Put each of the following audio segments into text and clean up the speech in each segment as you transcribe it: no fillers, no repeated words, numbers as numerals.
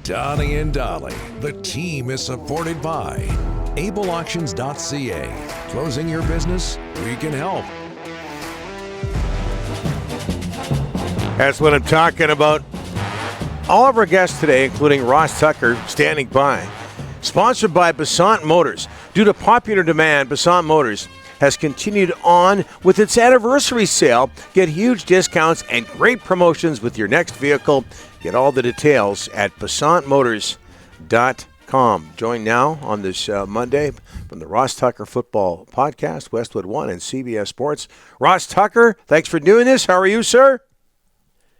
Donnie and Dolly. The team is supported by ableauctions.ca. Closing your business? We can help. That's what I'm talking about. All of our guests today, including Ross Tucker, standing by. Sponsored by Basant Motors. Due to popular demand, Basant Motors has continued on with its anniversary sale. Get huge discounts and great promotions with your next vehicle. Get all the details at BasantMotors.com. Joined now on this Monday from the Ross Tucker Football Podcast, Westwood One and CBS Sports. Ross Tucker, thanks for doing this. How are you, sir?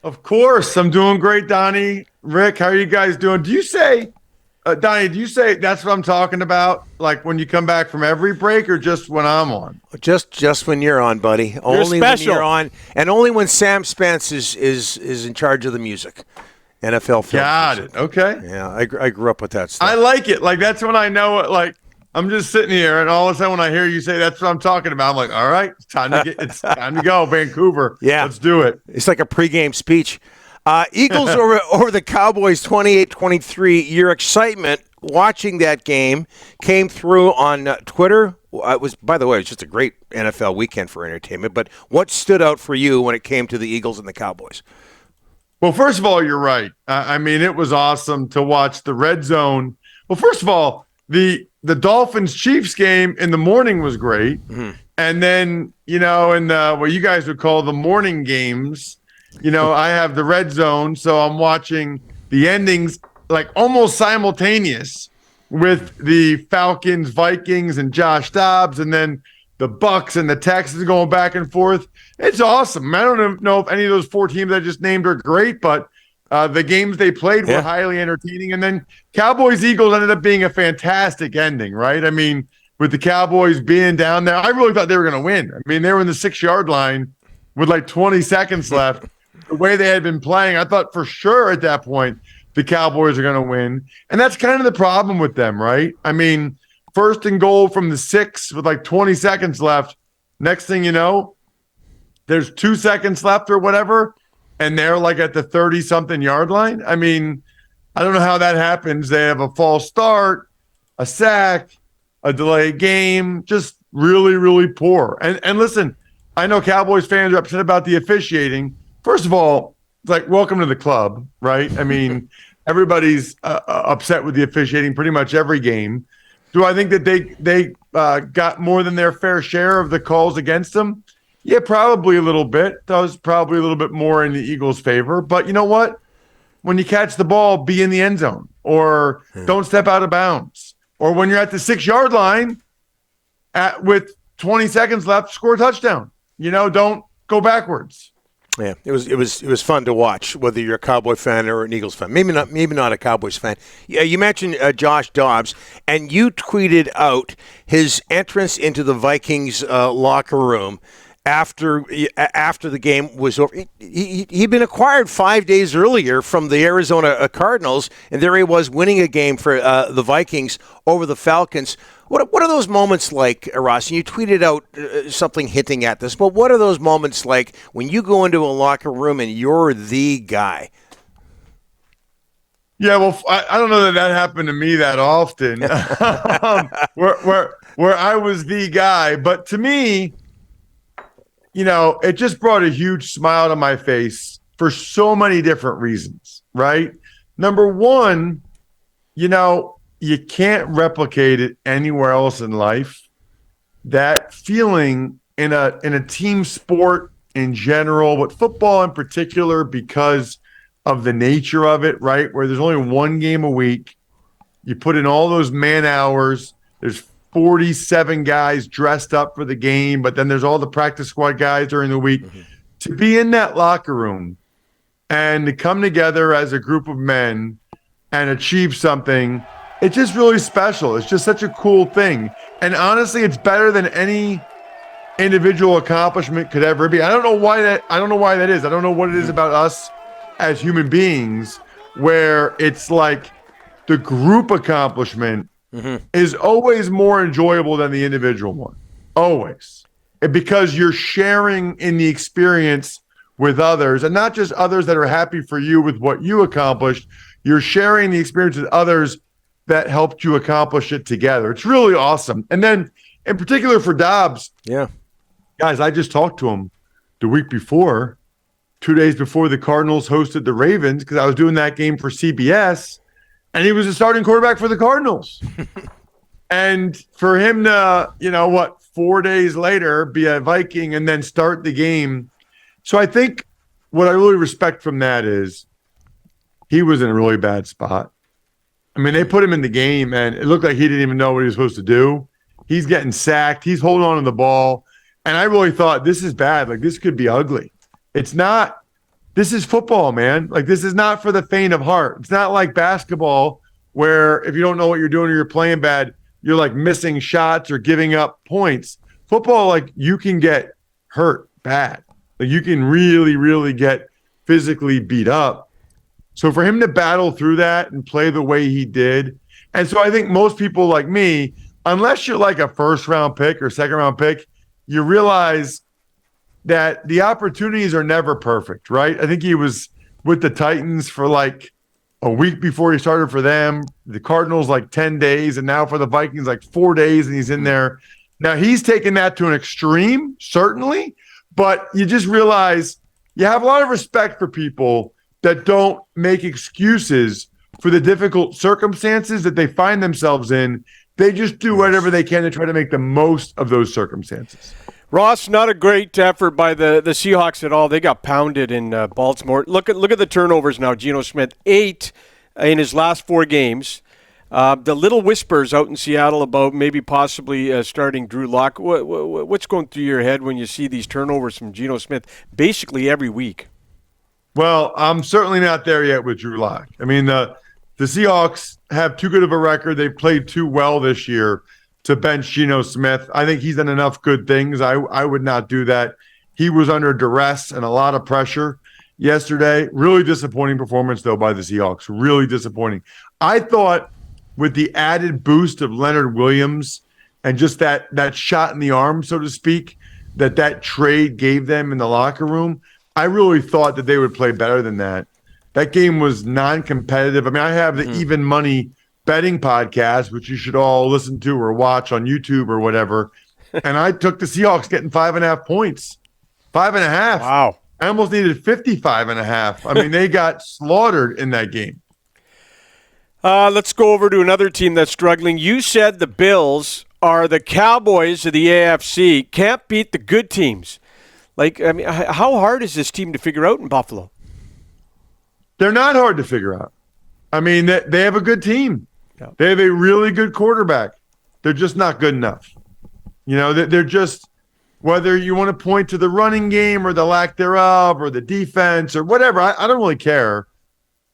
Of course. I'm doing great, Donnie. Rick, how are you guys doing? Do you say, Donnie, do you say that's what I'm talking about? Like when you come back from every break or just when I'm on? Just when you're on, buddy. Only when you're on, and only when Sam Spence is in charge of the music. NFL film. Got it. Okay. Yeah, I grew up with that stuff. I like it. Like that's when I know it. Like I'm just sitting here, and all of a sudden when I hear you say that's what I'm talking about, I'm like, all right, it's time to go, Vancouver. Yeah, let's do it. It's like a pregame speech. Eagles over the Cowboys 28-23. Your excitement watching that game came through on Twitter. It was, by the way, it was just a great NFL weekend for entertainment. But what stood out for you when it came to the Eagles and the Cowboys? Well, first of all, you're right. I mean, it was awesome to watch the red zone. Well, first of all, the Dolphins-Chiefs game in the morning was great. Mm-hmm. And then, in what you guys would call the morning games, I have the red zone, so I'm watching the endings like almost simultaneous with the Falcons, Vikings, and Josh Dobbs, and then the Bucks and the Texans going back and forth. It's awesome. I don't know if any of those four teams I just named are great, but the games they played were highly entertaining. And then Cowboys-Eagles ended up being a fantastic ending, right? I mean, with the Cowboys being down there, I really thought they were going to win. I mean, they were in the 6-yard line with like 20 seconds left. The way they had been playing, I thought for sure at that point the Cowboys are going to win. And that's kind of the problem with them, right? I mean, first and goal from the 6 with like 20 seconds left. Next thing you know, there's 2 seconds left or whatever, and they're like at the 30-something yard line. I mean, I don't know how that happens. They have a false start, a sack, a delayed game, just really, really poor. And listen, I know Cowboys fans are upset about the officiating. First of all, it's like, welcome to the club, right? I mean, everybody's upset with the officiating pretty much every game. Do I think that they got more than their fair share of the calls against them? Yeah, probably a little bit. That was probably a little bit more in the Eagles' favor. But you know what? When you catch the ball, be in the end zone or don't step out of bounds. Or when you're at the 6-yard line with 20 seconds left, score a touchdown. Don't go backwards. Yeah, it was fun to watch, whether you're a Cowboy fan or an Eagles fan. Maybe not a Cowboys fan. Yeah, you mentioned Josh Dobbs, and you tweeted out his entrance into the Vikings locker room after the game was over. He'd been acquired 5 days earlier from the Arizona Cardinals, and there he was winning a game for the Vikings over the Falcons. What are those moments like, Ross? And you tweeted out something hinting at this, but what are those moments like when you go into a locker room and you're the guy? Yeah, well, I don't know that happened to me that often, where I was the guy. But to me, it just brought a huge smile to my face for so many different reasons, right? Number one, you can't replicate it anywhere else in life. That feeling in a team sport in general, but football in particular, because of the nature of it, right? Where there's only one game a week. You put in all those man hours. There's 47 guys dressed up for the game, but then there's all the practice squad guys during the week. Mm-hmm. To be in that locker room and to come together as a group of men and achieve something, it's just really special. It's just such a cool thing. And honestly, it's better than any individual accomplishment could ever be. I don't know why that is. I don't know what it is about us as human beings where it's like the group accomplishment is always more enjoyable than the individual one. Always. Because you're sharing in the experience with others, and not just others that are happy for you with what you accomplished. You're sharing the experience with others that helped you accomplish it together. It's really awesome. And then in particular for Dobbs, guys, I just talked to him the week before, 2 days before the Cardinals hosted the Ravens, because I was doing that game for CBS, and he was the starting quarterback for the Cardinals. And for him to, 4 days later be a Viking and then start the game. So I think what I really respect from that is he was in a really bad spot. I mean, they put him in the game, and it looked like he didn't even know what he was supposed to do. He's getting sacked. He's holding on to the ball. And I really thought, this is bad. Like, this could be ugly. It's not. This is football, man. Like, this is not for the faint of heart. It's not like basketball where if you don't know what you're doing or you're playing bad, you're like missing shots or giving up points. Football, like, you can get hurt bad. Like, you can really, really get physically beat up. So for him to battle through that and play the way he did, and so I think most people like me, unless you're like a first-round pick or second-round pick, you realize that the opportunities are never perfect, right? I think he was with the Titans for like a week before he started for them, the Cardinals like 10 days, and now for the Vikings like 4 days, and he's in there. Now he's taken that to an extreme, certainly, but you just realize you have a lot of respect for people that don't make excuses for the difficult circumstances that they find themselves in. They just do whatever they can to try to make the most of those circumstances. Ross, not a great effort by the Seahawks at all. They got pounded in Baltimore. Look at the turnovers now. Geno Smith, 8 in his last 4 games. The little whispers out in Seattle about maybe possibly starting Drew Lock. What's going through your head when you see these turnovers from Geno Smith basically every week? Well, I'm certainly not there yet with Drew Lock. I mean, the Seahawks have too good of a record. They've played too well this year to bench Geno Smith. I think he's done enough good things. I would not do that. He was under duress and a lot of pressure yesterday. Really disappointing performance, though, by the Seahawks. Really disappointing. I thought with the added boost of Leonard Williams and just that shot in the arm, so to speak, that trade gave them in the locker room, I really thought that they would play better than that. That game was non-competitive. I mean, I have the Even Money betting podcast, which you should all listen to or watch on YouTube or whatever. And I took the Seahawks getting 5.5 points. 5.5. Wow. I almost needed 55.5. I mean, they got slaughtered in that game. Let's go over to another team that's struggling. You said the Bills are the Cowboys of the AFC. Can't beat the good teams. Like, I mean, how hard is this team to figure out in Buffalo? They're not hard to figure out. I mean, they have a good team. Yeah. They have a really good quarterback. They're just not good enough. You know, they're just, whether you want to point to the running game or the lack thereof or the defense or whatever, I don't really care.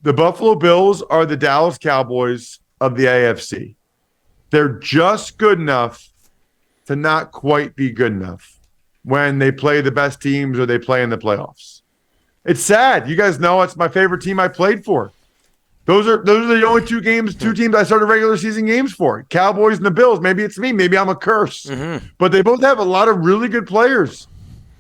The Buffalo Bills are the Dallas Cowboys of the AFC. They're just good enough to not quite be good enough when they play the best teams or they play in the playoffs. It's sad. You guys know it's my favorite team I played for. Those are the only two teams I started regular season games for. Cowboys and the Bills. Maybe it's me. Maybe I'm a curse. Mm-hmm. But they both have a lot of really good players.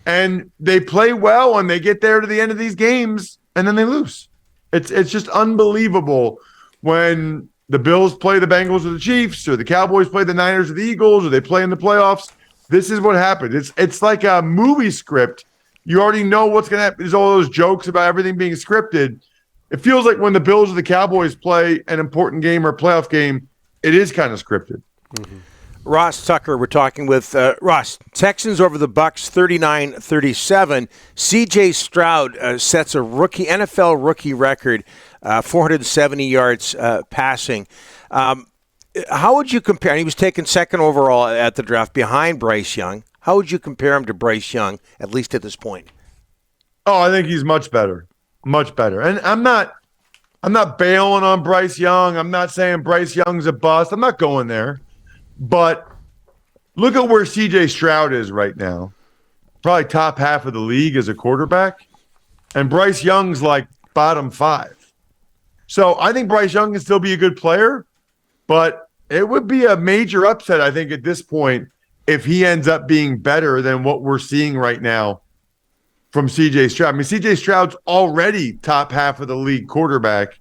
And they play well and they get there to the end of these games and then they lose. It's just unbelievable when the Bills play the Bengals or the Chiefs or the Cowboys play the Niners or the Eagles or they play in the playoffs. This is what happened. It's like a movie script. You already know what's going to happen. There's all those jokes about everything being scripted. It feels like when the Bills or the Cowboys play an important game or a playoff game, it is kind of scripted. Mm-hmm. Ross Tucker, we're talking with Ross. Texans over the Bucks, 39-37. C.J. Stroud sets a NFL rookie record, 470 yards passing. How would you compare? He was taken second overall at the draft behind Bryce Young. How would you compare him to Bryce Young, at least at this point? Oh, I think he's much better. Much better. And I'm not bailing on Bryce Young. I'm not saying Bryce Young's a bust. I'm not going there. But look at where C.J. Stroud is right now. Probably top half of the league as a quarterback. And Bryce Young's like bottom 5. So I think Bryce Young can still be a good player, but it would be a major upset, I think, at this point if he ends up being better than what we're seeing right now from C.J. Stroud. I mean, C.J. Stroud's already top half of the league quarterback,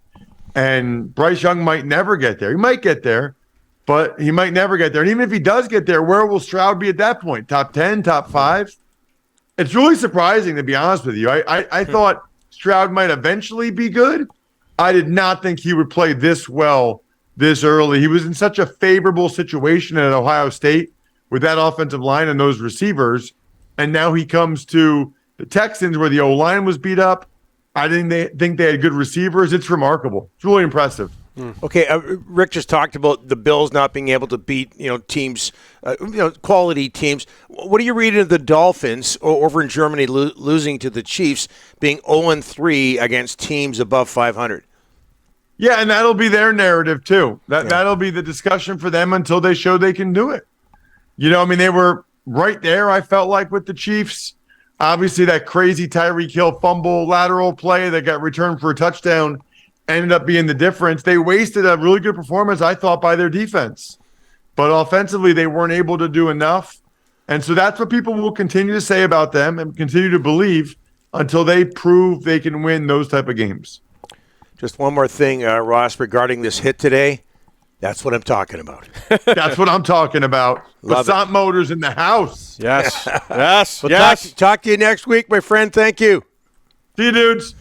And Bryce Young might never get there. He might get there, but he might never get there. And even if he does get there, where will Stroud be at that point? Top 10, top 5? It's really surprising, to be honest with you. I thought Stroud might eventually be good. I did not think he would play this well this early. He was in such a favorable situation at Ohio State with that offensive line and those receivers. And now he comes to the Texans where the O-line was beat up. I didn't think they had good receivers. It's remarkable. It's really impressive. Okay, Rick just talked about the Bills not being able to beat teams, quality teams. What are you reading of the Dolphins over in Germany losing to the Chiefs, being 0-3 against teams above 500? Yeah, and that'll be their narrative too. That'll be the discussion for them until they show they can do it. They were right there, I felt like, with the Chiefs. Obviously, that crazy Tyreek Hill fumble lateral play that got returned for a touchdown ended up being the difference. They wasted a really good performance, I thought, by their defense. But offensively, they weren't able to do enough. And so that's what people will continue to say about them and continue to believe until they prove they can win those type of games. Just one more thing, Ross, regarding this hit today. That's what I'm talking about. That's what I'm talking about. Passat Motors in the house. Yes. Yes. Well, yes. Talk to you next week, my friend. Thank you. See you, dudes.